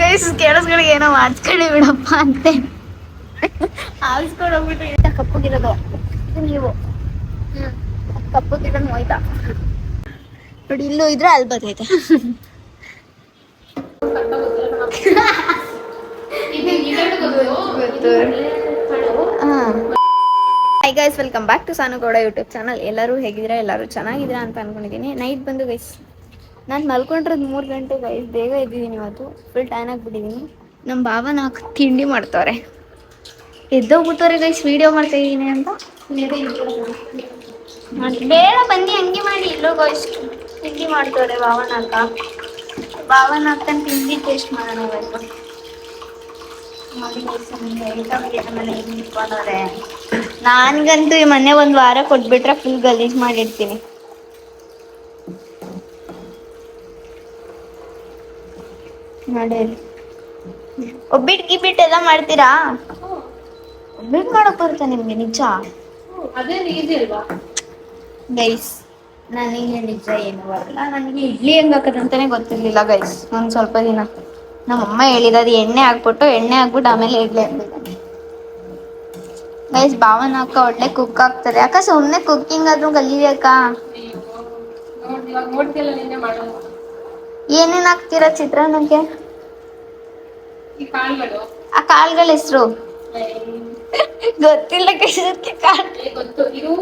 Guys ಕೇಳಿಸ್ಗಳಿಗೆ ಏನೋ ಮಾಡಿಸ್ಕೊಳ್ಳಿ ಬಿಡಪ್ಪ ಅಂತೆ ಆಲ್ಸ್ಕೊಂಡು ಹೋಗ್ಬಿಟ್ಟು ಕಪ್ಪಗಿರೋದು ನೀವು ಕಪ್ಪಗಿರೋದು ಹೋಯ್ತಾ ನೋಡಿ ಇಲ್ಲೂ ಇದ್ರೆ ಅಲ್ಲಿ ಬರ್ತೈತೆ hi guys welcome back to Sanu Gowda YouTube channel. ಎಲ್ಲರೂ ಹೇಗಿದ್ದೀರಾ? ಎಲ್ಲರೂ ಚೆನ್ನಾಗಿದ್ದೀರಾ ಅಂತ ಅನ್ಕೊಂಡಿದ್ದೀನಿ. ನೈಟ್ ಬಂದು ಗೈಸ್ ನಾನು ಮಲ್ಕೊಂಡಿರೋದು 3 ಗಂಟೆ ಗೈಸ್. ಬೇಗ ಎದ್ದಿದ್ದೀನಿ ಇವತ್ತು. ಫುಲ್ ಟ್ಯಾನ್ ಆಗಿಬಿಟ್ಟಿದ್ದೀನಿ. ನಮ್ಮ ಭಾವ ನಾಲ್ಕು ತಿಂಡಿ ಮಾಡ್ತವ್ರೆ. ಎದ್ದೋಗ್ಬಿಟ್ಟವ್ರೆ ಗೈಸ್ ವಿಡಿಯೋ ಮಾಡ್ತಾ ಇದ್ದೀನಿ ಅಂತ. ಬೇಡ ಬನ್ನಿ ಹಂಗೆ ಮಾಡಿ. ಇಲ್ಲೋ ಗೈಸ್ ತಿಂಡಿ ಮಾಡ್ತವ್ರೆ ಭಾವನಾಕ ತಿಂಡಿ ಟೇಸ್ಟ್ ಮಾಡೋಣ ಇವತ್ತು. ನಾನ್ಗಂತೂ ಈ ಮನೆ 1 ವಾರ ಕೊಟ್ಬಿಟ್ರೆ ಫುಲ್ ಗಲೀಜ್ ಮಾಡಿರ್ತೀನಿ. ನೋಡಿ ಒಬ್ಬಿಟ್ಟು ಗಿಬ್ಬಿಟ್ಟು ಎಲ್ಲ ಮಾಡ್ತೀರಾ? ಒಬ್ಬಿಟ್ಟು ಮಾಡಕ್ ಬರುತ್ತೆ ನಿಮ್ಗೆ? ನಿಜ ಅದೇ ಈಸಿ ಅಲ್ವಾ ಗೈಸ್? ನನಗೆ ನಿಜ ಏನು ಬರಲ್ಲ. ನನಗೆ ಇಡ್ಲಿ ಹೆಂಗ್ ಹಾಕೋದಂತಾನೆ ಗೊತ್ತಿರ್ಲಿಲ್ಲ ಗೈಸ್. ಒಂದ್ ಸ್ವಲ್ಪ ದಿನ ನಮ್ಮಮ್ಮ ಹೇಳಿದ ಅದು ಎಣ್ಣೆ ಹಾಕ್ಬಿಟ್ಟು ಆಮೇಲೆ ಇಡ್ಲಿ ಹಾಕ್ಬೇಕು ಗೈಸ್. ಭಾವನ ಅಕ್ಕ ಒಳ್ಳೆ ಕುಕ್ ಆಗ್ತಾರೆ ಅಕ್ಕ. ಸುಮ್ಮನೆ ಕುಕ್ಕಿಂಗ್ ಆದ್ರೂ ಕಲೀರಿ ನೋಡ್ತಿಲ್ಲ ನಿನ್ನೆ ಮಾಡೋದು. ಏನೇನ್ ಹಾಕ್ತೀರಾ ಚಿತ್ರಾನ್ನಕ್ಕೆ? ಈ ಕಾಳುಗಳು, ಆ ಕಾಳುಗಳ ಹೆಸರು ಗೊತ್ತಿಲ್ಲ ಕೈಸಕ್ಕೆ ಕಾಳು ಗೊತ್ತು. ಇದು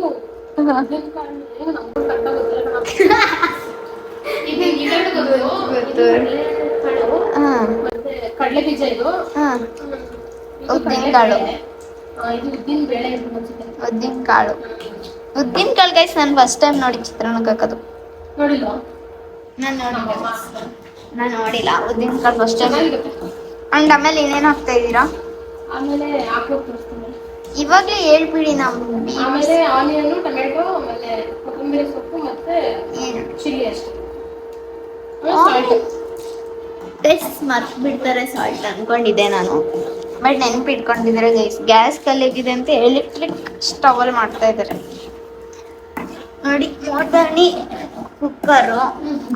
ಕಡಲೆ ಬೀಜ, ಇದು ಉದ್ದಿನ ಕಾಳು. ಉದ್ದಿನ ಕಾಳು ಗೈಸ್ ನಾನು ಫಸ್ಟ್ ಟೈಮ್ ನೋಡಿ ಚಿತ್ರಾನ್ನಕ್ಕೆ ಹಾಕೋದು. ನೋಡಿಲ್ವಾ? ನಾನು ನೋಡಿಲ್ಲ ಉದ್ದಿನ ಕಾಳು ಫಸ್ಟ್ ಟೈಮ್. ಅಂಡ್ ಆಮೇಲೆ ಏನೇನು ಹಾಕ್ತಾ ಇದ್ದೀರಾ? ಆಮೇಲೆ ಹಾಕ್ಬೇಕು ತೋರಿಸ್ತೀನಿ. ಇವಾಗಲೇ ಹೇಳ್ಬಿಡಿ. ನಾವು ಆಮೇಲೆ ಆನಿಯನ್, ಟೊಮೆಟೊ, ಆಮೇಲೆ ಕೊತ್ತಂಬರಿ ಸೊಪ್ಪು ಮತ್ತೆ ಚಿಲ್ಲಿ ಅಷ್ಟೇ. ಗೈಸ್ ಮರ್ತು ಬಿಡ್ತಾರೆ ಸಾಲ್ಟ್ ಅನ್ಕೊಂಡಿದ್ದೆ ನಾನು, ಬಟ್ ನೆನಪಿಟ್ಕೊಂಡಿದ್ದಾರೆ ಗೈಸ್. ಗ್ಯಾಸ್ ಕಲ್ಲಿಗಿದೆ ಅಂತ ಎಲೆಕ್ಟ್ರಿಕ್ ಸ್ಟವ್ ಅಲ್ಲಿ ಮಾಡ್ತಾ ಇದ್ದಾರೆ ನೋಡಿ. ಮೋಟರ್ನಿ ಕುಕ್ಕರು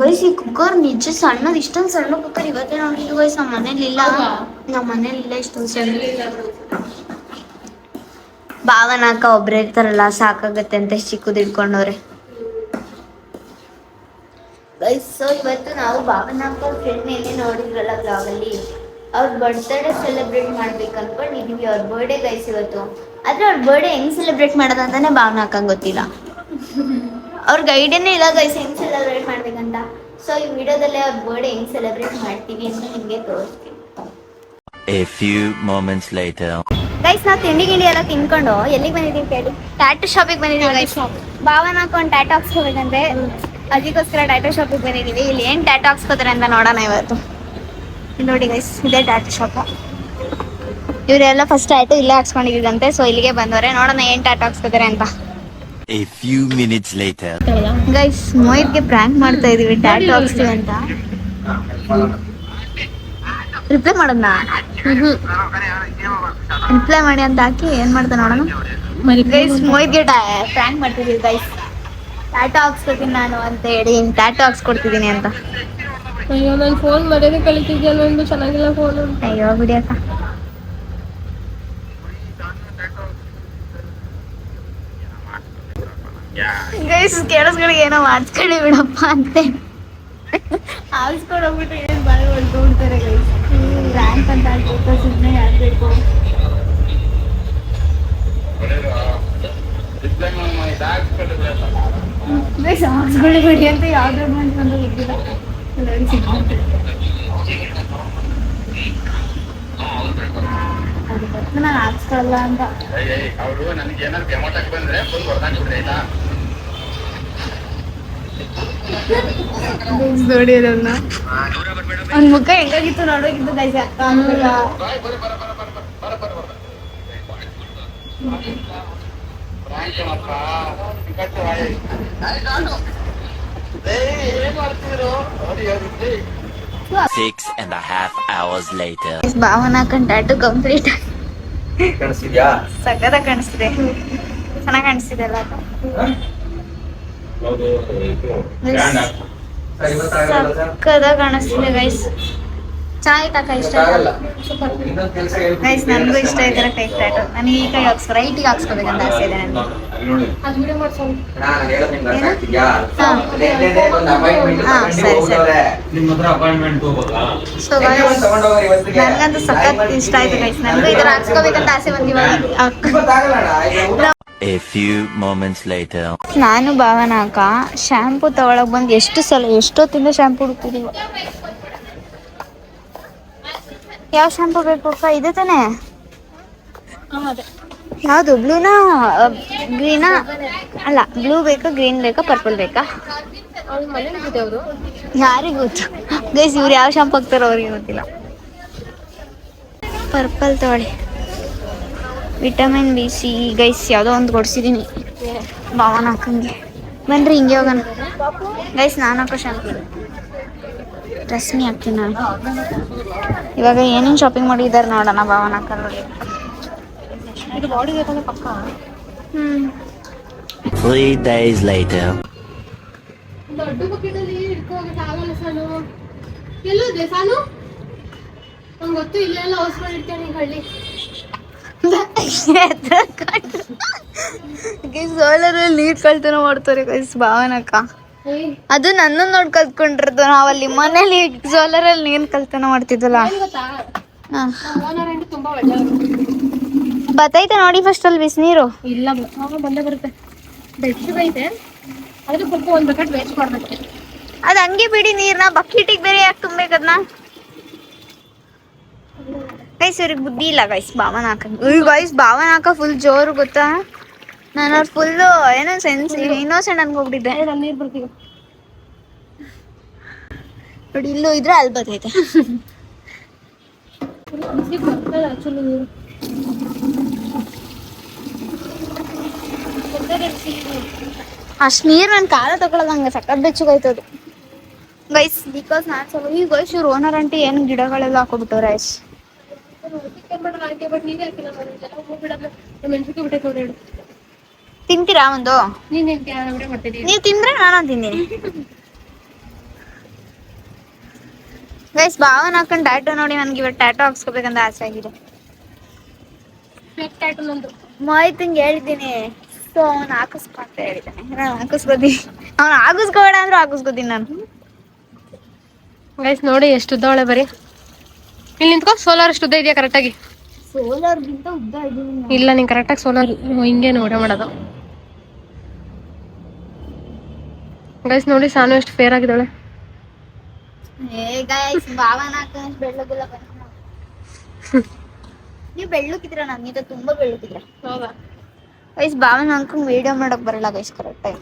ಗೈಸ್. ಈ ಕುಕ್ಕರ್ ನಿಜ ಸಣ್ಣದು. ಇಷ್ಟೊಂದು ಸಣ್ಣ ಕುಕ್ಕರ್ ಇವತ್ತೇ ನೋಡಿದ್ದು ಗೈಸ್. ನಮ್ಮ ಮನೇಲಿ ಇಲ್ಲ ಇಷ್ಟೊಂದು ಸಣ್ಣ. ಭಾವನಾಕ ಒಬ್ರೇ ಇರ್ತಾರಲ್ಲ ಸಾಕಾಗತ್ತೆ ಅಂತ ಚಿಕ್ಕದು ಇಟ್ಕೊಂಡವ್ರೆ ಗೈಸ್. ಸೊ ಇವತ್ತು ನಾವು ಭಾವನಾಕ ಫ್ರೆಂಡ್ ಮೇಲೆ ನೋಡಿದ್ರಲ್ಲ ಬ್ಲಾಗಲ್ಲಿ, ಅವ್ರ ಬರ್ತ್ಡೇ ಸೆಲೆಬ್ರೇಟ್ ಮಾಡ್ಬೇಕು ಅನ್ಕೊಂಡಿದೀವಿ. ಅವ್ರ ಬರ್ಡೇ ಗೈಸ್ ಇವತ್ತು. ಆದ್ರೆ ಅವ್ರ ಬರ್ಡೇ ಹೆಂಗ್ ಸೆಲೆಬ್ರೇಟ್ ಮಾಡೋದಂತಾನೆ ಭಾವನಾಕ ಗೊತ್ತಿಲ್ಲ. ಅವ್ರಿಗೆ ಐಡಿಯಾನೇ ಇಲ್ಲ ಗೈಸ್ ಹೆಂಗ್ ಸೆಲೆಬ್ರೇಟ್ ಮಾಡ್ಬೇಕಂತ. ಸೊ ಈ ವಿಡಿಯೋದಲ್ಲಿ ಅವ್ರ ಬರ್ಡೇ ಹೆಂಗ್ ಸೆಲೆಬ್ರೇಟ್ ಮಾಡ್ತೀವಿ ಅಂತ ನಿಮ್ಗೆ ತೋರಿಸ್ತೀನಿ. A few moments later. Guys ನಾವು ತಿಂಡಿ ಎಲ್ಲ ತಿನ್ಕೊಂಡು ಎಲ್ಲಿಗೆ ಬಂದಿದ್ದೀವಿ ಕೇಳಿ? ಟ್ಯಾಟೂ ಶಾಪಿಗೆ ಬಂದಿದ್ದೀವಿ ಗೈಸ್. ಭಾವನಾಕ ಒಂದು ಟ್ಯಾಟೂ ಹಾಕ್ಸ್ಕೋಬೇಕಂತೆ, ಅದಕ್ಕೋಸ್ಕರ ಟ್ಯಾಟೂ ಶಾಪಿಗೆ ಬಂದಿದ್ದೀವಿ. ಇಲ್ಲಿ ಏನು ಟ್ಯಾಟೂ ಹಾಕ್ಸ್ಕೋತಾರೆ ಅಂತ ನೋಡೋಣ ಇವತ್ತು. ನೋಡಿ ಗೈಸ್ ಇದೇ ಟ್ಯಾಟೂ ಶಾಪು. ಇವರೆಲ್ಲ ಫಸ್ಟ್ ಟ್ಯಾಟೂ ಇಲ್ಲೇ ಹಾಕ್ಸ್ಕೊಂಡಿದ್ದಂತೆ. ಸೊ ಇಲ್ಲಿಗೆ ಬಂದವ್ರೆ. ನೋಡೋಣ ಏನು ಟ್ಯಾಟೂ ಹಾಕ್ಸ್ಕೋತಾರೆ ಅಂತ. A few minutes later. Guys ಮೋಹಿತ್ಗೆ ಪ್ರ್ಯಾಂಕ್ ಮಾಡ್ತಾ ಇದೀವಿ ಟ್ಯಾಟೂ ಹಾಕ್ಸ್ತೀವಿ ಅಂತ. ರಿಪ್ಲೈ ಮಾಡೋಣ, ರಿಪ್ಲೈ ಮಾಡಿ ಅಂತ ಹಾಕಿ ಏನ್ ಮಾಡ್ತಾ ನೋಡೋಣ. ಗೈಸ್ ಮೋಹಿತ್ಗೆ ಪ್ರ್ಯಾಂಕ್ ಮಾಡ್ತಿದೀವಿ ಗೈಸ್. ಟ್ಯಾಟೂ ಹಾಕ್ಸ್ಕೊತೀನಿ ನಾನು ಅಂತ ಹೇಳಿ ಟ್ಯಾಟೂ ಹಾಕ್ಸ್ಕೊಡ್ತಿದ್ದೀನಿ ಅಂತ. ಅಯ್ಯೋ ನಾನು ಫೋನ್ ಮರ್ಯಾದೆ ಕಲಿತಿದ್ಯಲ್ಲ ಒಂದು ಚೆನ್ನಾಗಿಲ್ಲ ಫೋನ್. ಅಯ್ಯೋ ಬಿಡಿ ಅಕ್ಕ. ಗೈಸ್ ಕೇಳಿಸ್ಗಳಿಗೆ ಏನೋ ಮಾಡಿಸ್ಕೊಳ್ಳಿ ಬಿಡಪ್ಪ ಅಂತೆ ಆಲ್ಸ್ಕೊಂಡು ಹೋಗ್ಬಿಟ್ಟು ಏನು ಬಾಳೆ ಹೊಡ್ಕೊಂಡ್ಬಿಡ್ತಾರೆ ಗೈಸ್. ರ್ಯಾಂಕ್ ಅಂತ ಆಗ್ಬೇಕು, ಸುಮ್ಮನೆ ಆಗ್ಬೇಕು. ಗೈಸ್ ಹಾಕ್ಸ್ಕೊಳ್ಳಿ ಅಂತ ಯಾವ್ದು ಬಂದು ಇದ್ದಿಲ್ಲ. ಅದಕ್ಕೆ ನಾನು ಹಾಕ್ಸ್ಕೊಳ್ಳಲ್ಲ ಅಂತ. ನೋಡಿ ಅದನ್ನ ಅವ್ನ ಮುಖ ಹೆಂಗಾಗಿತ್ತು ನೋಡೋಗಿದ್ದು ಗೈಸ್. ಅಕ್ಕ Six and a half hours later. ಭಾವನಾಕ ಟ್ಯಾಟೂ ಕಂಪ್ಲೀಟ್. ಸಕ್ಕತ್ತಾಗಿ ಕಾಣಿಸ್ತಿದೆ, ಚೆನ್ನಾಗಿ ಕಾಣಿಸ್ತಿದೆ ಅಲ್ಲ ಅಕ್ಕ? ಸಕ್ಕತ್ತಾಗಿ ಕಾಣಿಸ್ತಿದೆ ಗೈಸ್. ಚೆನ್ನಾಗಿತ್ತಾ ಕೈ ಸ್ಟಾರ್ಟ್ ಗೈಸ್ ನನಗೂ ಇಷ್ಟ ಇದ್ದಾರೆ ಕೈ ಸ್ಟಾರ್ಟ್ ನನಗೆ ಈ ಕೈ ರೈಟಿಗೆ ಹಾಕ್ಸ್ಕೋಬೇಕಂತ ಆಸೆ ಇದೆ ನನಗೆ ಅದು ವಿಡಿಯೋ ಮಾಡ್ಸೋಣ. ಸರಿ ಸೊ ನನಗಂತೂ ಸಖತ್ ಇಷ್ಟ ಆಯ್ತು ಗೈಸ್ ನನಗೂ ಈ ಥರ ಹಾಕ್ಸ್ಕೋಬೇಕಂತ ಆಸೆ ಬಂದು ಇವಾಗ A few moments later. ನಾನು ಭಾವನಾಕ ಶ್ಯಾಂಪು ತಗೊಳಕ್ ಬಂದು ಎಷ್ಟೊತ್ತಿಂದ ಶ್ಯಾಂಪು ಹುಡುಕ್ತಿದೀವಿ. ಯಾವ ಶ್ಯಾಂಪು ಬೇಕು ಅಕ್ಕ? ಇದೆ ತಾನೆ? ಯಾವುದು ಬ್ಲೂನಾ ಗ್ರೀನಾ? ಅಲ್ಲ ಬ್ಲೂ ಬೇಕಾ ಗ್ರೀನ್ ಬೇಕಾ ಪರ್ಪಲ್ ಬೇಕಾ? ಯಾರಿಗೆ ಗೊತ್ತು ಗೈಸ್, ಇವ್ರು ಯಾವ ಶಾಂಪು ಹಾಕ್ತಾರೋ ಅವ್ರಿಗೆ ಗೊತ್ತಿಲ್ಲ. ಪರ್ಪಲ್ ತಗೊಳ್ಳಿ. ವಿಟಮಿನ್ B6 ಗೈಸ್ ಯಾವುದೋ ಒಂದು ಕೊಡ್ಸಿದ್ದೀನಿ ಭಾವನ ಹಾಕಂಗೆ. ಬನ್ರಿ ಹಿಂಗೆ ಹೋಗೋಣ ಗೈಸ್. ನಾನು ಹಾಕೋ ಶಾಂಪು ರಶ್ಮಿ ಹಾಕ್ತೀನಿ ನಾನು. ಇವಾಗ ಏನೇನು ಶಾಪಿಂಗ್ ಮಾಡಿದ್ದಾರೆ ನೋಡೋಣ ಭಾವನ ಹಾಕಲ್ಲಿ. ಇದು ಬಾಡಿ ಬೇಕಂದ್ರೆ ಪಕ್ಕ. 3 days later. ದೊಡ್ಡ ಬಕೆಟಲ್ಲಿ ಇಟ್ಕೋಗಕ್ಕೆ ಆಗಲ್ಲ ಸಾನು. ಎಲ್ಲೋದೆ ಸಾನು? ನಂಗೆ ಗೊತ್ತು ಇಲ್ಲೆಲ್ಲ ಹೊಸ್ಕೊಂಡು ಇಡ್ತೇನೆ ಈಗ ಹಳ್ಳಿ. ಸೋಲರಲ್ಲಿ ನೀರ್ ಕಳ್ತನ ಮಾಡ್ತಾರೆ ಗೈಸ್ ಭಾವನಕ್ಕ. ಅದು ನನ್ನ ನೋಡಿ ಕಲ್ತ್ಕೊಂಡಿರೋದು. ನಾವಲ್ಲಿ ಮನೇಲಿ ಸೋಲರಲ್ಲಿ ನೀರ್ ಕಳ್ತನ ಮಾಡ್ತಿದ್ವಲ್ಲ. ತುಂಬಾ ಒಳ್ಳೆ ಬತ್ತೈತೆ ನೋಡಿ ಫಸ್ಟ್ ಅಲ್ಲಿ ಬಿಸಿನೀರು. ಇಲ್ಲ ಬಂದೇ ಬರುತ್ತೆ. ಬೆಚ್ಚಗೈತೆ ಆದ್ರೆ ಸ್ವಲ್ಪ ಒಂದ್ ಬಕೆಟ್ ವೇಸ್ಟ್ ಮಾಡ್ಬೇಕು. ಅದ್ ಹಂಗೆ ಬಿಡಿ ನೀರ್ನ ಬಕೆಟಿಗೆ ಬೇರೆ ಯಾಕೆ ತುಂಬೇಕದ್ನ? ಗೈಸ್ ಇವ್ರಿಗೆ ಬುದ್ಧಿ ಇಲ್ಲ ಗೈಸ್. ಭಾವನ ಹಾಕಂಗೆ ಗೈಸ್ ಭಾವನ ಹಾಕ ಫುಲ್ ಜೋರು ಗೊತ್ತಾ. ನಾನು ಅವ್ರು ಫುಲ್ಲು ಏನೋ ಸೆನ್ಸ್ ಇನ್ನೋಸೆಂಟ್ ಅನ್ಕೋಬಿಟ್ಟಿದ್ದೆ. ನೀರು ಬರ್ತೀವಿ ನೋಡಿ ಇಲ್ಲೂ ಇದ್ರೆ ಅಲ್ಲಿ ಬರ್ತೈತೆ. ಆಕ್ಚುಲಿ ನೀರು ಅಷ್ಟು ನೀರು ನನ್ನ ಕಾಲ ತಗೊಳ್ಳೋದು ಹಂಗೆ ಸಕ್ಕತ್ ಬೆಚ್ಚಗಾಯ್ತದು ಗೈಸ್. ಬಿಕಾಸ್ ನಾನು ಸ್ವಲ್ಪ ಈ ಗೈಸ್ ಇವ್ರು ಓನರ್ ಆಂಟಿ ಏನು ಗಿಡಗಳೆಲ್ಲ ಹಾಕೋಬಿಟ್ಟವ್ರೆ ಐಸ್. ತಿಂತೀರಾ ಒಂದು? ನೀವು ತಿಂದ್ರೆ ನಾನು ತಿಂತೀನಿ ಗೈಸ್. ಭಾವನ ಹಾಕೊಂಡು ಟ್ಯಾಟೋ ನೋಡಿ ನನಗೆ ಇವಾಗ ಟ್ಯಾಟೋ ಹಾಕ್ಸ್ಕೋಬೇಕಂತ ಆಸೆ ಆಗಿದೆ. ಮೊಯ್ತಂಗೆ ಹೇಳಿದ್ದೀನಿ. ಸೊ ಅವ್ನು ಹಾಕಿಸ್ಕೊ ಅಂತ ಹೇಳಿದ್ದಾನೆ. ನಾನು ಹಾಕಿಸ್ಕೋತೀನಿ. ಅವ್ನು ಹಾಕಿಸ್ಕೋಬೇಡ ಅಂದ್ರೂ ಹಾಕಿಸ್ಕೋತೀನಿ ನಾನು. ಗೈಸ್ ನೋಡಿ ಎಷ್ಟು ಉದ್ದವಳೆ ಬರೀ. ಇಲ್ಲಿ ನಿಂತ್ಕೋ. ಸೋಲಾರ್ ಎಷ್ಟು ಉದ್ದ ಇದೆಯಾ ಕರೆಕ್ಟಾಗಿ? ಸೋಲಾರ್ಗಿಂತ ಉದ್ದ ಇದ್ದೀನಿ. ಇಲ್ಲ ನೀನು ಕರೆಕ್ಟಾಗಿ ಸೋಲಾರ್ ಹಿಂಗೆ ನೋಡೇ ಮಾಡೋದು. ಗೈಸ್ ನೋಡಿ ಸಾನು ಎಷ್ಟು ಫೇರ್ ಆಗಿದ್ದಾಳೆ. ಗೈಸ್ ಭಾವನ ಹಾಕೊಂಡು ಬೆಳ್ಳಗಿಲ್ಲ. ನೀವು ಬೆಳ್ಳಕ್ಕಿದ್ರ, ನನ್ಗಿಂತ ತುಂಬಾ ಬೆಳ್ಳಕ್ಕಿದ್ರ. ಹೌದಾ ಗೈಸ್ ಭಾವನ ಹಾಕೊಂಡು ವಿಡಿಯೋ ಮಾಡಕ್ ಬರಲ್ಲ ಗೈಸ್ ಕರೆಕ್ಟಾಗಿ.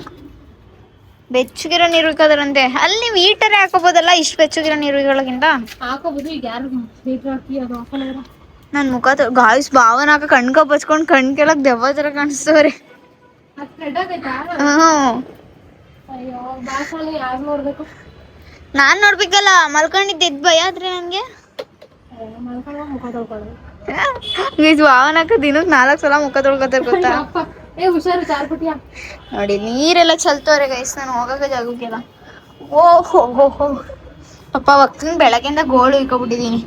ಬೆಚ್ಚಗಿರೋ ನೀರು ಇಕ್ಕೋದ್ರಂತೆ. ಅಲ್ಲಿ ನೀವು ಹೀಟರೇ ಹಾಕೋಬೋದಲ್ಲ ಇಷ್ಟು ಬೆಚ್ಚಗಿರೋ ನೀರುಗಳಿಗಿಂತ. ಹಾಕೋಬಹುದು. ಈಗ ಯಾರು ಹೀಟರ್ ಹಾಕಿ ಅದು ಹಾಕೋಲ್ಲ. ನನ್ನ ಮುಖ ಗಾಯ್ಸ್ ಭಾವನ ಹಾಕ ಕಣ್ಕ ಬಚ್ಕೊಂಡು ಕಣ್ ಕೆಳಗ್ ದೆವ್ವ ಥರ ಕಾಣಿಸ್ತವ್ರೆ. ಅಯ್ಯೋ ಬಾಸನು ಯಾರು ನೋಡ್ಬೇಕು? ನಾನ್ ನೋಡ್ಬೇಕಲ್ಲ, ಮಲ್ಕೊಂಡಿದ್ದೆ ಭಯ ಆದ್ರೆ ನನ್ಗೆ. ಮುಖ ತೊಳ್ಕೊಳ್ಳೋದು ಭಾವನ ಹಾಕ ದಿನಕ್ಕೆ 4 ಸಲ ಮುಖ ತೊಳ್ಕೊತಾರೆ ಗೊತ್ತಾ. ಹುಷಾರು ಚಾರ್ಪುಟಿಯ ನೋಡಿ ನೀರೆಲ್ಲ ಚಲ್ತವ್ರೆ ಗೈಸ್. ನಾನು ಹೋಗಕ್ಕೆ ಜಾಗಕ್ಕೆಲ್ಲ. ಓಹೋ ಪಪ್ಪ ಒಕ್ಕನ್ ಬೆಳಗ್ಗೆಯಿಂದ ಗೋಳು ಇಕ್ಕೊಬಿಟ್ಟಿದೀನಿ.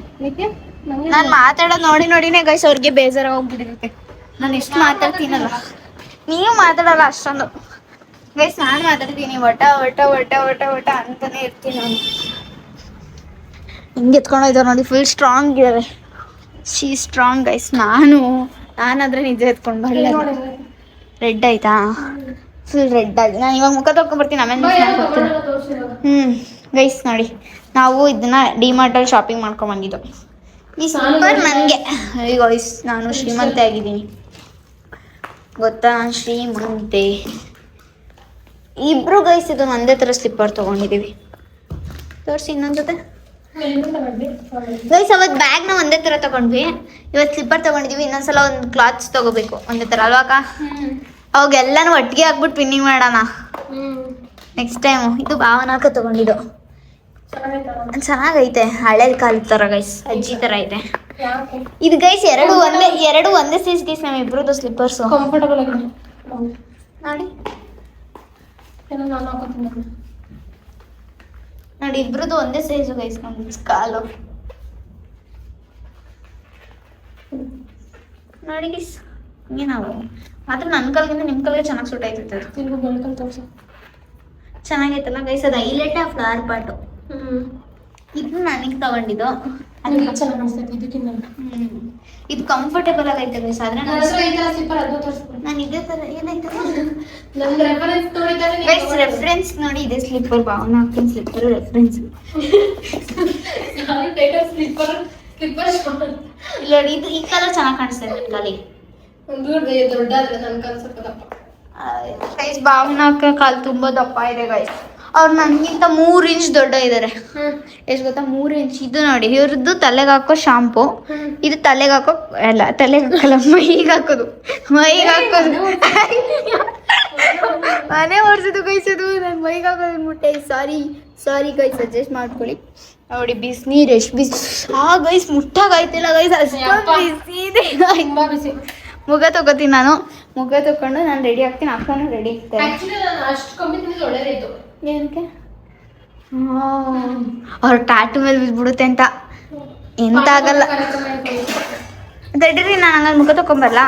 ನಾನು ಮಾತಾಡೋದು ನೋಡಿನೇ ಗೈಸ್ ಅವ್ರಿಗೆ ಬೇಜಾರ ಹೋಗ್ಬಿಟ್ಟಿರುತ್ತೆ. ನಾನು ಎಷ್ಟು ಮಾತಾಡ್ತೀನಲ್ಲ. ನೀವು ಮಾತಾಡಲ್ಲ ಅಷ್ಟೊಂದು ಗೈಸ್. ನಾನು ಮಾತಾಡ್ತೀನಿ ಒಟ ಒಟ ಒಟ ಒಟ ಒಟ ಅಂತಾನೆ ಇರ್ತೀನಿ ನಾನು. ಹಿಂಗೆ ಎತ್ಕೊಂಡೋಯ್ತಾವ ನೋಡಿ. ಫುಲ್ ಸ್ಟ್ರಾಂಗ್ ಇದಾರೆ. ಶೀ ಸ್ಟ್ರಾಂಗ್ ಗೈಸ್. ನಾನಾದ್ರೆ ನಿಜ ಎತ್ಕೊಂಡು ಬರಲ್ಲ. ರೆಡ್ ಆಯ್ತಾ? ಫುಲ್ ರೆಡ್ ಆಗಿ. ನಾನು ಇವಾಗ ಮುಖ ತೊಳ್ಕೊಂಡ್ಬರ್ತೀನಿ, ಆಮೇಲೆ ಗೈಸ್ ನೋಡಿ ನಾವು ಇದನ್ನ ಡಿಮಾರ್ಟಲ್ಲಿ ಶಾಪಿಂಗ್ ಮಾಡ್ಕೊಂಡ್ ಬಂದಿದ್ದು. ಈ ಸ್ಲಿಪ್ಪರ್ ನನಗೆ ಗೈಸ್, ನಾನು ಶ್ರೀಮಂತೆ ಆಗಿದ್ದೀನಿ ಗೊತ್ತಾ. ಶ್ರೀಮಂತೆ ಇಬ್ರು ಗೈಸ್. ಇದು ಒಂದೇ ಥರ ಸ್ಲಿಪ್ಪರ್ ತೊಗೊಂಡಿದ್ದೀವಿ. ತೋರಿಸಿ ಇನ್ನೊಂದು ಜೊತೆ ಗೈಸ್. ಅವತ್ತು ಬ್ಯಾಗ್ನ ಒಂದೇ ಥರ ತೊಗೊಂಡ್ವಿ, ಇವತ್ತು ಸ್ಲಿಪ್ಪರ್ ತೊಗೊಂಡಿದ್ದೀವಿ. ಇನ್ನೊಂದ್ಸಲ ಒಂದು ಕ್ಲಾತ್ಸ್ ತೊಗೋಬೇಕು ಒಂದೇ ಥರ ಅಲ್ವಾಕ. ಅವಾಗೆಲ್ಲನೂ ಒಟ್ಟಿಗೆ ಹಾಕ್ಬಿಟ್ಟು ಪಿನ್ನಿಂಗ್ ಮಾಡೋಣ ನೆಕ್ಸ್ಟ್ ಟೈಮು. ಇದು ಭಾವನಾಕ ತೊಗೊಂಡಿದ್ದು ಚೆನ್ನಾಗೈತೆ. ಹಳೆ ಕಾಲದ ಥರ ಗೈಸ್, ಅಜ್ಜಿ ಥರ ಐತೆ ಇದು ಗೈಸ್. ಎರಡು ಒಂದೇ ಸೈಜ್ ಗೈಸ್ ನಮ್ಮ ಇಬ್ರದ್ದು ಸ್ಲಿಪ್ಪರ್ಸು. ಕಂಫರ್ಟಬಲ್ ಆಗಿದೆ ನೋಡಿ ನಾನು ಹಾಕೋತೀನಿ ನೋಡಿ ಇಬ್ರದ್ದು ಒಂದೇ ಸೈಜು ಗೈಸ್. ನಮ್ಮ ಕಾಲು ನೋಡಿ ಗೈಸ್ ಹಿಂಗೆ ನಾವು ಮಾತ್ರ ನನ್ನ ಕಲ್ಗಿಂತ ನಿಮ್ಮ ಕಲ್ಗೆ ಚೆನ್ನಾಗಿ ಸೂಟ್ ಆಯ್ತೈತೆ ಅದು. ತಿರ್ಗು ಬೆಳ್ಕೊಂಡು ತೋರ್ಸು. ಚೆನ್ನಾಗೈತಲ್ಲ ಗೈಸ್, ಅದು ಹೈಲೈಟ್ ಆ ಫ್ಲವರ್ ಪಾಟು. ಇದು ನನಗೆ ತಗೊಂಡಿದ್ದು. ಅದು ಚೆನ್ನಾಗಿ ಕಾಣಿಸ್ತೈತೆ ಇದಕ್ಕಿಂತ. ಇದು ಕಂಫರ್ಟೇಬಲ್ ಆಗೈತೆ ಗೈಸ್. ಆದ್ರೆ ನನ್ನ ಹತ್ರ ಈ ಥರ ಸ್ಲಿಪ್ಪರ್ ಅದು ತೋರಿಸ್ತೀನಿ. ನಾನು ಇದೇ ಥರ ಏನೈತೆ ನನ್ನ ರೆಫರೆನ್ಸ್ ನೋಡಿದ್ದಾರೆ ಗೈಸ್, ರೆಫರೆನ್ಸ್ ನೋಡಿ ಇದೆ ಸ್ಲಿಪ್ಪರ್. ಭಾವನಾ ಹಾಕಿನ ಸ್ಲಿಪ್ಪರ್ ರೆಫರೆನ್ಸ್. ನಾನು ಟೇಕರ್ ಸ್ಲಿಪ್ಪರ್ ಇಲ್ಲ ನೋಡಿ, ಇದು ಈ ಕಲರ್ ಚೆನ್ನಾಗಿ ಕಾಣಿಸ್ತದೆ ನನ್ನ ಕಾಲಿಗೆ. ದೊಡ್ಡ ನನ್ನ ಕಾಲು ಸ್ವಲ್ಪ ದಪ್ಪ. ಗೈಸ್, ಭಾವನಾ ಅಕ್ಕ ಕಾಲು ತುಂಬಾ ದಪ್ಪ ಇದೆ ಗೈಸ್. ಅವ್ರು ನನಗಿಂತ 3 ಇಂಚ್ ದೊಡ್ಡ ಇದ್ದಾರೆ. ಎಷ್ಟು ಗೊತ್ತಾ, 3 ಇಂಚ್. ಇದು ನೋಡಿ, ಇವ್ರದ್ದು ತಲೆಗೆ ಹಾಕೋ ಶಾಂಪು, ಇದು ತಲೆಗೆ ಹಾಕೋ ಅಲ್ಲ, ತಲೆಗೆ ಹಾಕಲ್ಲ, ಮೈಗೆ ಹಾಕೋದು. ಮನೆ ಒರೆಸೋದು ಗೈಸ್, ಅದು ನಾನು ಮೈಗೆ ಹಾಕೋದು ಅಂದ್ಬಿಟ್ಟೆ. ಸಾರಿ ಗೈಸ್, ಅಡ್ಜಸ್ಟ್ ಮಾಡ್ಕೊಳ್ಳಿ. ನೋಡಿ ಬಿಸಿನೀರು ಎಷ್ಟು ಬಿಸಿ ಗೈಸ್, ಮುಟ್ಟಾಗೈತಿಲ್ಲ ಗೈಸ್, ಅಷ್ಟೊಂದು ಬಿಸಿ ಇದೆ. ತುಂಬಾ ಬಿಸಿ. ಮುಖ ತಗೋತೀನಿ ನಾನು. ಮುಖ ತಗೊಂಡು ನಾನು ರೆಡಿ ಆಗ್ತೀನಿ. ಅಕ್ಕನೂ ರೆಡಿ ಆಗ್ತಾರೆ. ಆಕ್ಚುಲಿ ನಾನು ಅಷ್ಟು ಕಮ್ಮಿ ತಿಂದಿದ್ದು ಒಳ್ಳೆದಾಯ್ತು. ಏನಕ್ಕೆ? ಅವ್ರ ಟ್ಯಾಟು ಮೇಲೆ ಬಿದ್ಬಿಡುತ್ತೆ ಅಂತ. ಎಂತ ಆಗಲ್ಲ. ತಡೀರಿ, ನಾನು ಹಂಗಲ್ಲಿ ಮುಖ ತಗೊಂಬರಲ್ಲ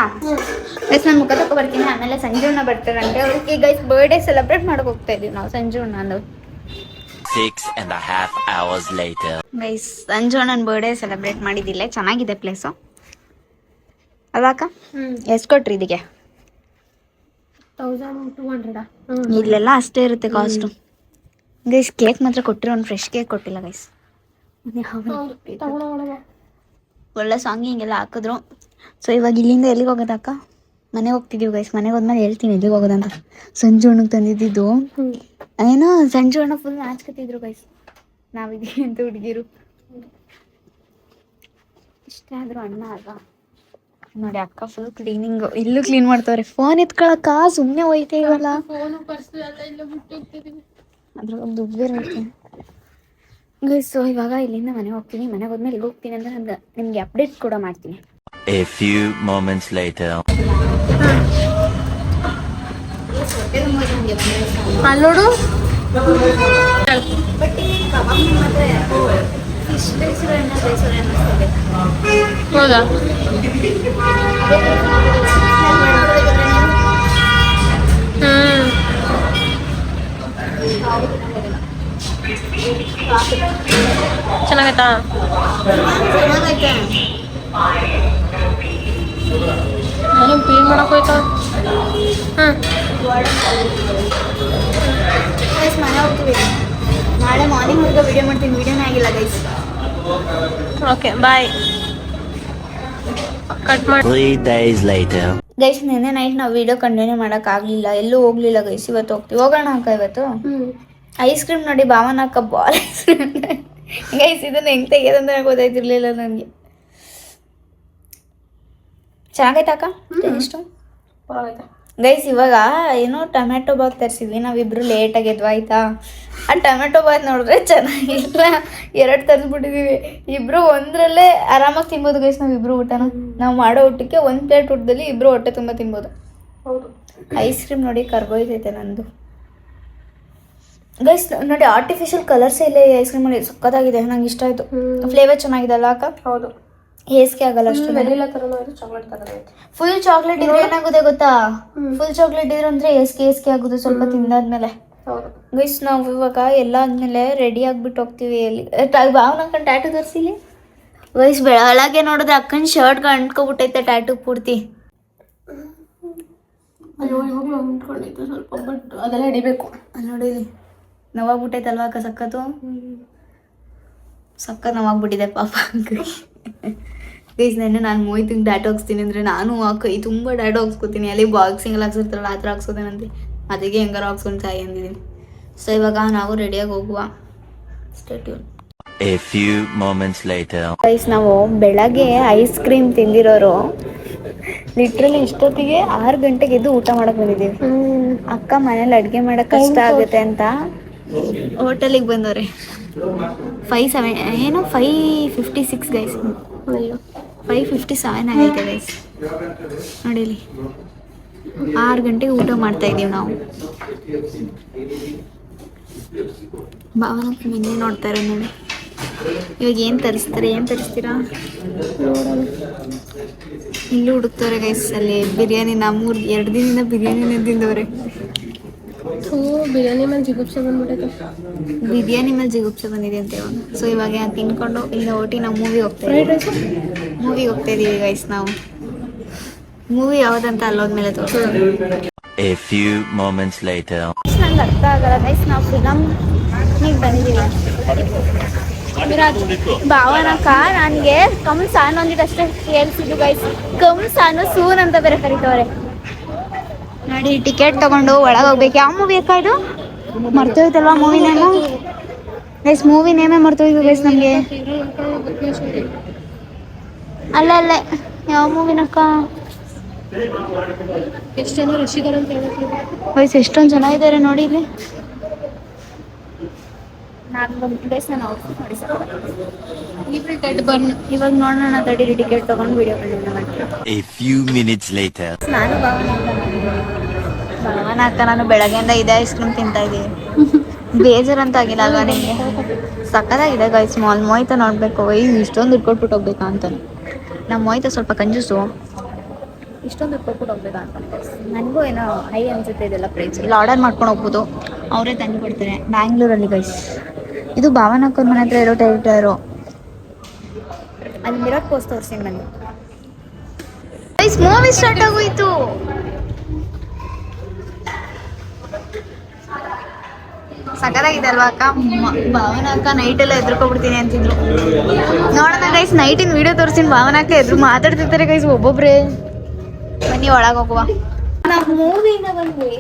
ಗೈಸ್. ನಾನು ಮುಖ ತಗೊಂಬರ್ತೀನಿ. ಆಮೇಲೆ ಸಂಜೀವನ ಬರ್ತಾರಂತೆ. ಅವ್ರಿಗೆ ಗೈಸ್ ಬರ್ಡೇ ಸೆಲೆಬ್ರೇಟ್ ಮಾಡಕ್ಕೆ ಹೋಗ್ತಾ ಇದೀವಿ ನಾವು. ಸಂಜೀವನ 6.5 hours later. ಗೈಸ್, ಸಂಜೀವನನ ಬರ್ಡೇ ಸೆಲೆಬ್ರೇಟ್ ಮಾಡಿದ್ದಿಲ್ಲ. ಚೆನ್ನಾಗಿದೆ ಪ್ಲೇಸು ಅಲ್ವಾಕ? ಎಷ್ಟು ಕೊಟ್ರಿ ಇದಕ್ಕೆ? 1200. ಇಲ್ಲೆಲ್ಲ ಅಷ್ಟೇ ಇರುತ್ತೆ ಕಾಸ್ಟು ಗೈಸ್. ಕೇಕ್ ಮಾತ್ರ ಕೊಟ್ಟಿರೋ, ಒಂದು ಫ್ರೆಶ್ ಕೇಕ್ ಕೊಟ್ಟಿಲ್ಲ ಗೈಸ್. ಒಳ್ಳೆ ಸಾಂಗ್ ಹಿಂಗೆಲ್ಲ ಹಾಕಿದ್ರು. ಸೊ ಇವಾಗ ಇಲ್ಲಿಂದ ಎಲ್ಲಿಗೆ ಹೋಗೋದಕ್ಕ? ಮನೆಗೆ ಹೋಗ್ತಿದ್ದೀವಿ ಗೈಸ್. ಮನೆಗೆ ಹೋದ್ಮೇಲೆ ಹೇಳ್ತೀನಿ ಎಲ್ಲಿಗೆ ಹೋಗೋದಂತ. ಸಂಜು ಅಣ್ಣಗೆ ತಂದಿದ್ದು ಏನೋ, ಸಂಜು ಅಣ್ಣ ಫುಲ್ ನಾಚ್ಕತ್ತಿದ್ರು ಗೈಸ್. ನಾವಿದ್ದೀವಿ ಅಂತ ಹುಡುಗಿರು. ಇಷ್ಟೇ ಆದರೂ ಅಣ್ಣ ಅಲ್ವಾ. ನೋಡಿ ಅಕ್ಕ ಫುಲ್ ಕ್ಲೀನಿಂಗ್. ಇಲ್ಲೂ ಕ್ಲೀನ್ ಮಾಡ್ತಾವ್ರೆ. ಫೋನ್ ಎತ್ಕೊಳಕ್ಕ ಸುಮ್ಮನೆ ಹೋಯ್ತೇ ಇವಲ್ಲ. ಫೋನು ಪರ್ಸು ಎಲ್ಲ ಇಲ್ಲ ಬಿಟ್ಟು ಹೋಗ್ತಿದ್ದೀವಿ. ಅದ್ರಾಗ ಒಂದು ದುಡ್ಡು ಬೇರೆ ಐತೆ ಗೈಸ್. ಸೊ ಇವಾಗ ಇಲ್ಲಿಂದ ಮನೆಗೆ ಹೋಗ್ತೀನಿ. ಮನೆಗೆ ಹೋದ್ಮೇಲೆ ಇಲ್ಲಿ ಹೋಗ್ತೀನಿ ಅಂದ್ರೆ ನಾನು ನಿಮಗೆ ಅಪ್ಡೇಟ್ ಕೂಡ ಮಾಡ್ತೀನಿ. A few moments later. ಅಲ್ಲಿ ನೋಡು. ಹೌದಾ? ಚೆನ್ನಾಗೈತಾ? ನಾನು ಪೇ ಮಾಡಕ್ ಹೋಯ್ತಾ? ಮನೆ ಹೋಗ್ತೀವಿ. ನಾಳೆ ಮಾರ್ನಿಂಗ್ ವರ್ಗ ವಿಡಿಯೋ ಮಾಡ್ತೀನಿ. ವಿಡಿಯೋನೇ ಆಗಿಲ್ಲ ಗೈಸ್. Okay bye. ಕಟ್ ಮಾಡಿ. 3 days later. ಗೈಸ್, ನಿನ್ನೆ ನೈಟ್ ನಾವು ವಿಡಿಯೋ ಕಂಟಿನ್ಯೂ ಮಾಡೋಕ್ಕಾಗಲಿಲ್ಲ. ಎಲ್ಲೂ ಹೋಗ್ಲಿಲ್ಲ ಗೈಸ್. ಇವತ್ತು ಹೋಗ್ತೀವಿ. ಹೋಗೋಣ ಅಕ್ಕ ಇವತ್ತು. ಐಸ್ ಕ್ರೀಮ್ ನೋಡಿ, ಭಾವನ ಅಕ್ಕ ಬಾಲ್ ಐಸ್ ಕ್ರೀಮ್ ಗೈಸ್. ಇದನ್ನ ಹೆಂಗೆ ತೆಗೆಯೋದಂತ ಗೊತ್ತಾಯ್ತಿರ್ಲಿಲ್ಲ ನನಗೆ. ಚೆನ್ನಾಗೈತಾ ಅಕ್ಕ ಟೇಸ್ಟು? ಗೈಸ್, ಇವಾಗ ಏನೋ ಟೊಮೆಟೊ ಬಾತ್ ತರಿಸಿದ್ವಿ ನಾವಿಬ್ರು. ಲೇಟಾಗಿ ಎದ್ವಾ ಆಯ್ತಾ. ಆ ಟೊಮೆಟೊ ಬಾತ್ ನೋಡಿದ್ರೆ ಚೆನ್ನಾಗಿಲ್ಲ. 2 ತರಿಸ್ಬಿಟ್ಟಿದ್ದೀವಿ. ಇಬ್ರು ಒಂದರಲ್ಲೇ ಆರಾಮಾಗಿ ತಿನ್ಬೋದು ಗೈಸ್. ನಾವಿಬ್ರು ಊಟನ ನಾವು ಮಾಡೋ ಊಟಕ್ಕೆ 1 ಪ್ಲೇಟ್ ಊಟದಲ್ಲಿ ಇಬ್ರು ಹೊಟ್ಟೆ ತುಂಬ ತಿನ್ಬೋದು. ಹೌದು. ಐಸ್ ಕ್ರೀಮ್ ನೋಡಿ ಕರ್ಗೋಯ್ತೈತೆ ನಂದು ಗೈಸ್. ನೋಡಿ ಆರ್ಟಿಫಿಷಿಯಲ್ ಕಲರ್ಸೇ ಇಲ್ಲ ಈ ಐಸ್ ಕ್ರೀಮಲ್ಲಿ. ಸಕ್ಕತ್ತಾಗಿದೆ, ನಂಗೆ ಇಷ್ಟ ಆಯಿತು. ಫ್ಲೇವರ್ ಚೆನ್ನಾಗಿದೆ ಅಲ್ಲ ಅಕ್ಕ? ಹೌದು. ಹೇಸ್ಗೆ ಆಗಲ್ಲ ಅಷ್ಟು. ವೆನಿಲಾ ಥರನೂ ಇದೆ, ಚಾಕ್ಲೇಟ್ ಥರನೂ ಇದೆ. ಫುಲ್ ಚಾಕ್ಲೇಟ್ ಇದ್ರೆ ಏನಾಗುತ್ತೆ ಗೊತ್ತಾ? ಫುಲ್ ಚಾಕ್ಲೇಟ್ ಇದ್ರೆ ಅಂದರೆ ಹೇಸ್ಗೆ ಆಗುತ್ತೆ ಸ್ವಲ್ಪ ತಿಂದಾದ್ಮೇಲೆ. ಹೌದು ಗೈಸ್, ನಾವು ಇವಾಗ ಎಲ್ಲ ಆದ್ಮೇಲೆ ರೆಡಿ ಆಗ್ಬಿಟ್ಟು ಹೋಗ್ತೀವಿ. ಎಲ್ಲಿ ಭಾವನ ಅಕ್ಕನ ಟ್ಯಾಟು ತರಿಸಿಲಿ ಗೈಸ್. ಬೆಳಗ್ಗೆ ನೋಡಿದ್ರೆ ಅಕ್ಕನ ಶರ್ಟ್ಗೆ ಅಂಟ್ಕೊಬಿಟ್ಟೈತೆ ಟ್ಯಾಟು ಪೂರ್ತಿ. ಅಯ್ಯೋ ಇವಾಗಲೂ ಅಂದ್ಕೊಂಡಿತ್ತು ಸ್ವಲ್ಪ, ಬಟ್ ಅದೆಲ್ಲ ಹಿಡಿಬೇಕು. ನೋಡಿಲಿ ನೋವಾಗ್ಬಿಟ್ಟೈತಲ್ವಾ ಅಕ್ಕ? ಸಖತ್ ನೋವಾಗ್ಬಿಟ್ಟಿದೆ ಪಾಪ ಗೈಸ್. ನೆನ್ನೆ ನಾನು ಮೋಹಿತಿಗೆ ಡ್ಯಾಟು ಹಾಕ್ಸ್ತೀನಿ ಅಂದರೆ ನಾನು ಆ ಕೈ ತುಂಬ ಡ್ಯಾಟು ಹಾಕ್ಸ್ಕೊತೀನಿ. ಅಲ್ಲಿ ಬಾಕ್ಸಿಂಗ್ ಹಾಕ್ಸಿರ್ತಾರಲ್ಲ ಆ ಥರ ಹಾಕ್ಸೋದೇನಂತೆ. ಅದಕ್ಕೆ ಹೆಂಗಾರ ಹಾಕ್ಸ್ಕೊಂಡು ಸಾಯಿ ಅಂದಿದ್ದೀನಿ. ಸೊ ಇವಾಗ ನಾವು ರೆಡಿಯಾಗಿ ಹೋಗುವ. Stay tune. A few moments later. Guys, ನಾವು ಬೆಳಗ್ಗೆ ಐಸ್ ಕ್ರೀಮ್ ತಿಂದಿರೋರು ಲಿಟ್ರಲಿ ಇಷ್ಟೊತ್ತಿಗೆ 6 ಗಂಟೆಗೆ ಎದ್ದು ಊಟ ಮಾಡಕ್ಕೆ ಬಂದಿದ್ದೀವಿ. ಅಕ್ಕ ಮನೇಲಿ ಅಡುಗೆ ಮಾಡೋಕ್ಕೆ ಕಷ್ಟ ಆಗುತ್ತೆ ಅಂತ ಹೋಟೆಲಿಗೆ ಬಂದವ್ರೆ. 5:56 ಗೈಸ್. 5:57 ಆಗೈತೆ ಗೈಸ್. ನೋಡಿಲಿ 6 ಗಂಟೆಗೆ ಊಟ ಮಾಡ್ತಾ ಇದ್ದೀವಿ ನಾವು. ಭಾವನಕ್ಕೆ ಮನೆ ನೋಡ್ತಾರೆ ನೋಡಿ. ಇವಾಗ ಏನು ತರಿಸ್ತೀರಾ ಇಲ್ಲೂ ಹುಡುಕ್ತವ್ರೆ ಗೈಸ್. ಅಲ್ಲಿ ಬಿರಿಯಾನಿ ನಮ್ಮೂರು 2 ದಿನದಿಂದ ಬಿರಿಯಾನಿನೇ ತಿಂದವ್ರೆ. ಬಿರಿಯಾನಿ ಮೇಲೆ ಜಿಗುಪ್ಸೆ ಬಂದ್ಬಿಟ್ಟೈತೆ. ಬಿರಿಯಾನಿ ಮೇಲೆ ಜಿಗುಪ್ಸೆ ಬಂದಿದೆ ಅಂತ ಇವಾಗ. ಸೊ ಇವಾಗ ತಿನ್ಕೊಂಡು ಇಲ್ಲ ನಾವು ಮೂವಿಗೆ ಹೋಗ್ತಾ ಇದೀವಿ ಗೈಸ್. ನಾವು ಮೂವಿ ಯಾವುದಂತ ಅಲ್ಲೋದ್ಮೇಲೆ ತೋರಿಸ್ತೀವಿ. A few moments later. ನಂಗೆ ಅರ್ಥ ಆಗಲ್ಲ ಗೈಸ್. ನಾವು ಫಿಲಮ್ ನೀವು ಬಂದಿದ್ದೀವಿ. ಭಾವನಕ ನನಗೆ ಕಂಸಾನ್ ಒಂದಿದಷ್ಟೇ ಕೇಳಿಸಿದ್ದು ಗೈಸ್. ಕಂಸಾನು ಸೂನ್ ಅಂತ ಬೇರೆ ಕರೀತವ್ರೆ ನೋಡಿ. ಟಿಕೆಟ್ ತಗೊಂಡು ಒಳಗೆ ಹೋಗ್ಬೇಕು. ಯಾವ ಮೂವಿ ಅಕ್ಕ ಇದು? ಮರ್ತೋಯ್ತಲ್ವಾ ಮೂವಿ ನೇಮು ಗೈಸ್. ಮೂವಿ ನೇಮೇ ಮರ್ತೋಯ್ತು ಗೈಸ್ ನಮಗೆ. ಅಲ್ಲ ಯಾವ ಮೂವಿನಕ್ಕ? ಎಷ್ಟು ಜನ ರಶ್ ಇದ್ದಾರೆ ಅಂತ ಹೇಳಕ್ಕೆ ಗೈಸ್ ಎಷ್ಟೊಂದು ಜನ ಇದ್ದಾರೆ ನೋಡಿ ಇಲ್ಲಿ. ನಾನು ಗೈಸ್ ನಾನು ಔಟ್ಫಿಟ್ ನೋಡಿ ಸರ್. ಇವಾಗ ನೋಡೋಣ ತಡೀರಿ. ಟಿಕೆಟ್ ತಗೊಂಡು ವಿಡಿಯೋ ಕಂಟಿನ್ಯೂ ಮಾಡ್ತೀನಿ. A few minutes later. ನಾನು ಭಾವನ ಅಕ್ಕ ನಾನು ಬೆಳಗ್ಗೆಯಿಂದ ಇದೇ ಐಸ್ ಕ್ರೀಮ್ ತಿಂತಾ ಇದ್ದೀವಿ. ಬೇಜಾರಂತ ಆಗಿಲ್ಲ ಅಲ್ವಾ ನಿಮಗೆ? ಸಕ್ಕತ್ತಾಗಿದೆ ಗೈಸ್. ಮೋಹಿತ ನೋಡಬೇಕು. ಇಷ್ಟೊಂದು ದುಡ್ಡು ಕೊಟ್ಬಿಟ್ಟು ಹೋಗ್ಬೇಕಾ ಅಂತಾನೆ. ನಮ್ಮ ಮೋಹಿತ ಸ್ವಲ್ಪ ಕಂಜೂಸು. ಇಷ್ಟೊಂದು ದುಡ್ಡು ಕೊಟ್ಬಿಟ್ಟು ಹೋಗ್ಬೇಕಾ ಅಂತ ನನಗೂ ಏನೋ ಹೈ ಅನ್ಸುತ್ತೆ ಇದೆಲ್ಲ ಪ್ರೈಸ್. ಇಲ್ಲ ಆರ್ಡರ್ ಮಾಡ್ಕೊಂಡು ಹೋಗ್ಬೋದು, ಅವರೇ ತಂದು ಕೊಡ್ತಾರೆ. ಬ್ಯಾಂಗ್ಳೂರಲ್ಲಿ ಗೈಸ್. ಇದು ಭಾವನ ಅಕ್ಕವ್ರ ಮನೆ ಹತ್ರ ಇರೋ ಟೈರು. ಅಲ್ಲಿ ಮಿರರ್ ಪೋಸ್ಟ್ ತೋರಿಸಿ ಬನ್ನಿ ಗೈಸ್. ಮೂವಿ ಸ್ಟಾರ್ಟ್ ಆಗೋಯ್ತು. ಸಕ್ಕತ್ತಾಗಿದೆ ಅಲ್ವಾ ಅಕ್ಕ? ಭಾವನ ಅಕ್ಕ ನೈಟ್ ಎಲ್ಲ ಎದ್ರುಕೊಬಿಡ್ತೀನಿ ಅಂತಿದ್ರು. ನೋಡೋಣ ಗೈಸ್. ನೈಟಿನ ವಿಡಿಯೋ ತೋರಿಸ್ತೀನಿ. ಭಾವನ ಅಕ್ಕ ಎದ್ರು ಮಾತಾಡ್ತಿರ್ತಾರೆ ಗೈಸ್ ಒಬ್ಬೊಬ್ರೆ. ಬನ್ನಿ ಒಳಗೆ ಹೋಗುವ. ನಾವು ಮೂವಿಯಿಂದ ಬಂದ್ವಿ.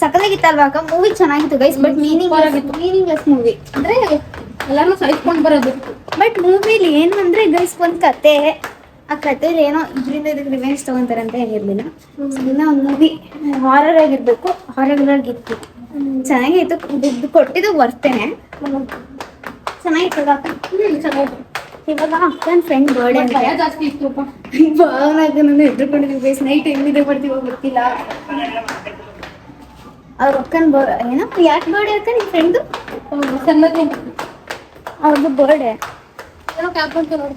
ಸಕ್ಕತ್ತಾಗಿತ್ತಲ್ವಾ ಅಕ್ಕ? ಮೂವಿ ಚೆನ್ನಾಗಿತ್ತು ಗೈಸ್. But meaningless movie. ಅಂದ್ರೆ ಎಲ್ಲಾರು ಸಹಿಸ್ಕೊಂಡು ಬರೋದು. ಬಟ್ ಮೂವಿಲಿ ಏನು ಅಂದ್ರೆ ಗೈಸ್ ಒಂದು ಕತೆ. ಆ ಕಥೆಲಿ ಏನೋ ಇದರಿಂದ ಇದಕ್ಕೆ ರಿವೆಂಜ್ ತಗೊಂತಾರೆ ಅಂತ ಏನಿರ್ಲಿಲ್ಲ. ಇನ್ನ ಒಂದು ಮೂವಿ ಹಾರರ್ ಆಗಿರ್ಬೇಕು. ಹಾರರ್ ಆಗಿತ್ತು. ಚೆನ್ನಾಗಿತ್ತು. ದುಡ್ಡು ಕೊಟ್ಟಿದ್ದು ವರ್ತೇನೆ. ಚೆನ್ನಾಗಿತ್ತು ಅಕ್ಕ. ಚೆನ್ನಾಗಿ ಇವಾಗ ಅಕ್ಕನ ಫ್ರೆಂಡ್ ಬರ್ಡೇ ಭಯ ಜಾಸ್ತಿ ಇತ್ತು. ಭಾವನಾಗ ನಾನು ಎದ್ರುಕೊಂಡಿದ್ದೀವಿ ಗೈಸ್. ನೈಟ್ ಹೆಂಗಿದೆ ಬರ್ತೀವೋ ಗೊತ್ತಿಲ್ಲ. ಅವ್ರ ಅಕ್ಕನ ಏನೋ ಯಾಕೆ ಬರ್ಡೇ ಅಕ್ಕ ನಿಮ್ಮ ಫ್ರೆಂಡು? ಸಣ್ಣಗೆ ಅವ್ರದ್ದು ಬರ್ಡೇ. ಏನೋ ಕ್ಯಾಬ್ ಬಂತು ನೋಡಿ.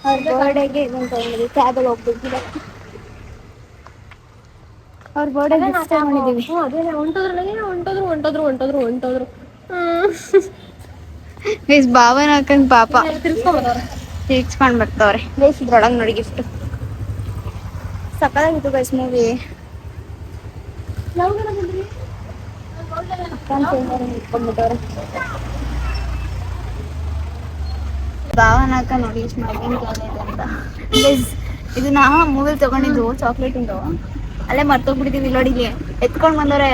ಅವ್ರ ಬರ್ಡೇಗೆ ಇದನ್ನು ತಗೊಂಡಿದ್ದೀವಿ. ಕ್ಯಾಬಲ್ಲಿ ಹೋಗ್ಬಿಟ್ಟಿಲ್ಲ. ಅವ್ರ ಬರ್ಡೇ ಗಿಫ್ಟ್ ತಗೊಂಡಿದ್ದೀವಿ. ಅದೇ ಹೊಂಟೋದ್ರು. ಗೈಸ್ ಭಾವನ ಅಕ್ಕನ ಪಾಪ ತಿರ್ಸ್ಕೊಂಡ್ಬರೋರು. ತಿರ್ಸ್ಕೊಂಡು ಬರ್ತಾವ್ರೆ ಗೈಸ್. ಇದ್ರೊಳಗೆ ನೋಡಿ ಗಿಫ್ಟ್. ಸಕ್ಕತ್ತಾಗಿತ್ತು ಗೈಸ್ ಮೂವಿ. ಇಟ್ಕೊಂಡ್ಬಿಟ್ಟವ್ರೆ. ಭಾವನ ಅಕ್ಕ ನೋಡಿ ಇಷ್ಟು ಮೆಗಿನ ಕಾಲೈತೆ ಅಂತ ಗೈಸ್. ಇದು ನಾ ಮೂವಿಲಿ ತಗೊಂಡಿದ್ದು ಚಾಕ್ಲೇಟಿಂದು. ಅಲ್ಲೇ ಮರ್ತೋಗ್ಬಿಟ್ಟಿದ್ದೀವಿ. ಇಲ್ಲೋಡಿಗೆ ಎತ್ಕೊಂಡು ಬಂದವ್ರೆ.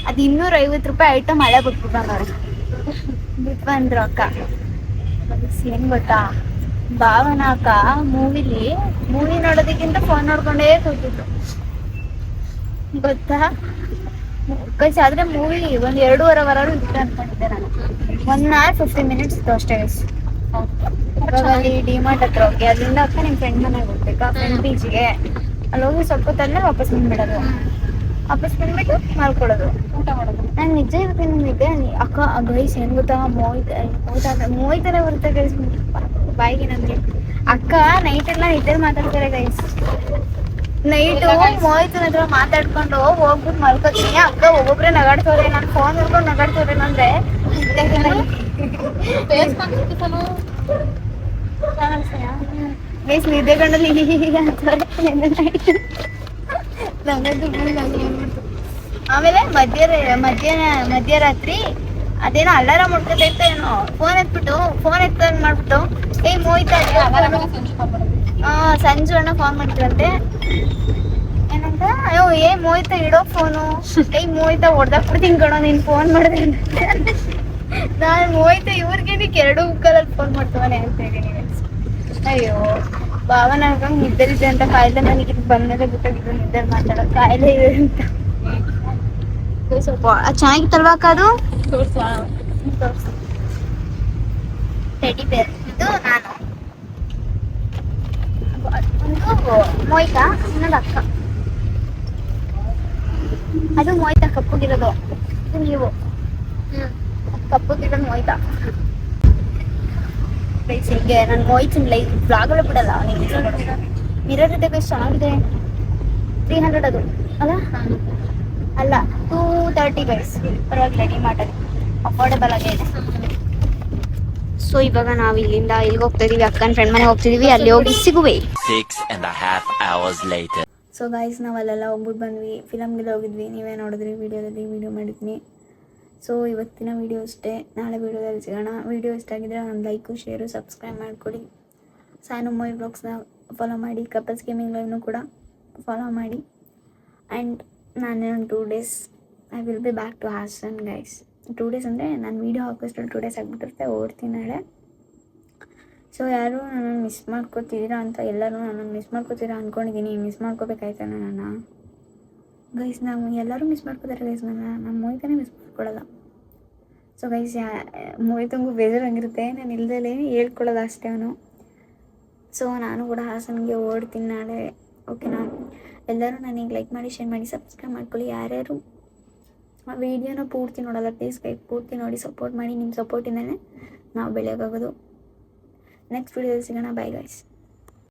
ಅದು 250 ರೂಪಾಯಿ ಐಟಮ್ ಹಳೆ ಬಿಟ್ಬಿಟ್ಟು ಬಂದವ್ರೆ. ಬಿಟ್ಟು ಬಂದ್ರು ಅಕ್ಕ. ಏನ್ ಗೊತ್ತಾ? ಭಾವನ ಅಕ್ಕ ಮೂವಿ ನೋಡೋದಕ್ಕಿಂತ ಫೋನ್ ನೋಡ್ಕೊಂಡೇ ಕೂತಿದ್ರು ಗೊತ್ತಾ ಗೈಸ್. ಆದ್ರೆ ಮೂವಿ 1.5 ಅವರ್ ಇತ್ತು ಅನ್ಕೊಂಡಿದ್ದೆ ನಾನು. 1 hour 15 minutes ಇತ್ತು ಅಷ್ಟೇ ಗೈಸ್. ಅಲ್ಲಿ ಡಿಮಾರ್ಟ್ ಹತ್ರ ಹೋಗಿ ಅಲ್ಲಿಂದ ಅಕ್ಕ ನಿಮ್ಮ ಫ್ರೆಂಡ್ ಮನೆಗೆ ಹೋಗ್ಬೇಕಾ? ಫ್ರೆಂಡ್ ಬೀಚ್ಗೆ ಅಲ್ಲಿ ಹೋಗಿ ಸ್ವಲ್ಪ ಹೊತ್ತಲ್ಲೇ ವಾಪಸ್ ಬಂದ್ಬಿಡೋದು. ವಾಪಸ್ ಬಂದ್ಬಿಟ್ಟು ಮಾಡ್ಕೊಳ್ಳೋದು, ಊಟ ಮಾಡೋದು. ನಾನು ನಿಜ ಇವತ್ತಿನಿದ್ದೆ ಅಕ್ಕ ಗೈಸ್. ಏನ್ ಗೊತ್ತಾ? ಮೋಹಿತನೇ ಬರುತ್ತೆ ಗೈಸ್ ಬಾಯಿಗೆ ನನಗೆ. ಅಕ್ಕ ನೈಟ್ ಎಲ್ಲ ನಿದ್ದೆ ಮಾತಾಡ್ತಾರೆ ಗೈಸ್. ನೈಟು ಮೋಹಿತನ ಹತ್ರ ಮಾತಾಡ್ಕೊಂಡು ಹೋಗ್ಬಿಟ್ಟು ಮಲ್ಕೋತೀನಿ. ಅಕ್ಕ ಒಬ್ಬೊಬ್ರೆ ನಗಾಡ್ತವ್ರೆ. ನಾನು ಫೋನ್ ನೋಡ್ಕೊಂಡು ನಗಾಡ್ತವ್ರೆ ಅಂದ್ರೆ ಗೈಸ್ ನಿದ್ದೆ ಗಂಡಲ್ಲಿ ಆಮೇಲೆ ಮಧ್ಯರಾತ್ರಿ ಅದೇನೋ ಅಲಾರಾಮ್ ಹೊಡ್ಕೊತೈತ ಏನೋ. ಫೋನ್ ಮಾಡ್ಬಿಟ್ಟು ಮೋಹಿತಾ ಸಂಜು ಅಣ್ಣ ಫೋನ್ ಮಾಡ್ತಿರಂತೆ. ಏನಂತ ಅಯ್ಯೋ ಮೋಹಿತಾ ಇಡೋ ಫೋನು. ಮೋಹಿತಾ ಹೊಡ್ದಾಕ್ಬಿಡ್ತೀನಿ ಕಣೋ ನೀನ್ ಫೋನ್ ಮಾಡಿದೆ. ನಾನು ಮೋಹಿತಾ ಇವ್ರಿಗೆ 2 ಮುಕ್ಕಲಲ್ಲಿ ಫೋನ್ ಮಾಡ್ತವನೆ ಅಂತ ಹೇಳಿ. ಅಯ್ಯೋ ಭಾವನ ಹಾಕಂಗ್ ನಿದ್ದರಿದೆ ಅಂತ ಕಾಯಿಲೆ. ನನಗೆ ಬಂದ್ಮೇಲೆ ಗೊತ್ತಾಗಿದ್ದು ನಿದ್ದೆ ಮಾತಾಡೋ ಕಾಯಿಲೆ ಇದೆ ಅಂತ. ಸ್ವಲ್ಪ ಚೆನ್ನಾಗಿತ್ತಲ್ವಾ ಅಕ್ಕ? ಅದು ಟೆಡಿ ಬೇರ್. ಇದು ನಾನು ಒಂದು ಮೋಹಿತಾ, ಇನ್ನೊಂದು ಅಕ್ಕ. ಅದು ಮೋಹಿತಾ ಕಪ್ಪಗಿರೋದು. ಇದು ನೀವು ಕಪ್ಪಗಿರೋದು ಮೋಹಿತಾ. ಗೈಸ್ ಹಿಂಗೆ ನಾನು ಮೋಹಿತಿನ ಲೈಕ್ ಬ್ಲಾಗಲ್ಲೂ ಬಿಡಲ್ಲ ಮಿರರ್ ಇದೆ ಗೈಸ್, ಚೆನ್ನಾಗಿದೆ. 300 ಅದು ಅಲ್ಲ ಅಲ್ಲ 230 ಗೈಸ್, ಪರವಾಗಿಲ್ಲ ಡಿಮಾರ್ಟಲ್ಲಿ ಅಫೋರ್ಡಬಲ್ ಆಗೇ ಇದೆ. ಸೊ ಇವಾಗ ನಾವು ಇಲ್ಲಿಂದ ಇಲ್ಲಿಗೆ ಹೋಗ್ತಾ ಇದೀವಿ, ಅಕ್ಕನ ಫ್ರೆಂಡ್ ಮನೆಗೆ ಹೋಗ್ತಿದೀವಿ, ಅಲ್ಲಿ ಹೋಗಿ ಸಿಗುವೆ. 6.5 hours later. ಸೊ ಗೈಸ್ ನಾವು ಅಲ್ಲೆಲ್ಲ ಹೋಗ್ಬಿಟ್ಟು ಬಂದ್ವಿ, ಫಿಲಮ್ಗೆಲ್ಲ ಹೋಗಿದ್ವಿ, ನೀವೇ ನೋಡಿದ್ರಿ ವಿಡಿಯೋದಲ್ಲಿ ವಿಡಿಯೋ ಮಾಡಿದ್ನಿ. ಸೊ ಇವತ್ತಿನ ವಿಡಿಯೋ ಅಷ್ಟೇ, ನಾಳೆ ವಿಡಿಯೋದಲ್ಲಿ ಸಿಗೋಣ. ವಿಡಿಯೋ ಇಷ್ಟ ಆಗಿದ್ರೆ ಒಂದು ಲೈಕು ಶೇರು ಸಬ್ಸ್ಕ್ರೈಬ್ ಮಾಡಿಕೊಡಿ. ಸಾನು ಮೂವಿ ಬ್ಲಾಗ್ಸ್ನ ಫಾಲೋ ಮಾಡಿ, ಕಪಲ್ಸ್ ಗೇಮಿಂಗ್ ಲೈವ್ನು ಕೂಡ ಫಾಲೋ ಮಾಡಿ. ಆ್ಯಂಡ್ ನಾನು 2 days I will be back to Hassan guys. 2 days ಅಂದರೆ ನಾನು ವೀಡಿಯೋ ಹಾಕೋಷ್ಟರಲ್ಲಿ 2 days ಆಗಿಬಿಟ್ಟಿರುತ್ತೆ, ಓಡ್ತೀನಿ ನಾಳೆ. ಸೊ ಯಾರು ನನ್ನನ್ನು ಮಿಸ್ ಮಾಡ್ಕೋತಿದ್ದೀರಾ ಅಂತ ಎಲ್ಲರೂ ನನ್ನನ್ನು ಮಿಸ್ ಮಾಡ್ಕೋತೀರಾ ಅಂದ್ಕೊಂಡಿದ್ದೀನಿ. ಮಿಸ್ ಮಾಡ್ಕೋಬೇಕಾಯ್ತಾ ನನ್ನ ಗೈಸ್? ನಾವು ಎಲ್ಲರೂ ಮಿಸ್ ಮಾಡ್ಕೋತಾರೆ ಗೈಸ್, ನಮ್ಮ ಮೋಹಿತನೇ ಮಿಸ್ ಮಾಡ್ಕೊಳ್ಳಲ್ಲ. ಸೊ ಗೈಸ್ ಮೋಹಿತಂಗೂ ಬೇಜಾರಾಗಿರುತ್ತೆ, ನಾನು ಇಲ್ದಲೇ ಹೇಳ್ಕೊಳ್ಳೋದು ಅಷ್ಟೇ ಅವನು. ಸೊ ನಾನು ಕೂಡ ಹಾಸನ್ಗೆ ಓಡ್ತೀನಿ ನಾಳೆ, ಓಕೆನಾ? ಎಲ್ಲರೂ ನನಗೆ ಲೈಕ್ ಮಾಡಿ, ಶೇರ್ ಮಾಡಿ, ಸಬ್ಸ್ಕ್ರೈಬ್ ಮಾಡ್ಕೊಳ್ಳಿ. ಯಾರ್ಯಾರು ಆ ವಿಡಿಯೋನ ಪೂರ್ತಿ ನೋಡಲ್ಲ ಪ್ಲೀಸ್ ಗೈಸ್, ಪೂರ್ತಿ ನೋಡಿ ಸಪೋರ್ಟ್ ಮಾಡಿ. ನಿಮ್ಮ ಸಪೋರ್ಟಿಂದನೇ ನಾವು ಬೆಳೆಯೋಕ್ಕಾಗೋದು. ನೆಕ್ಸ್ಟ್ ವಿಡಿಯೋದಲ್ಲಿ ಸಿಗೋಣ. Bye guys.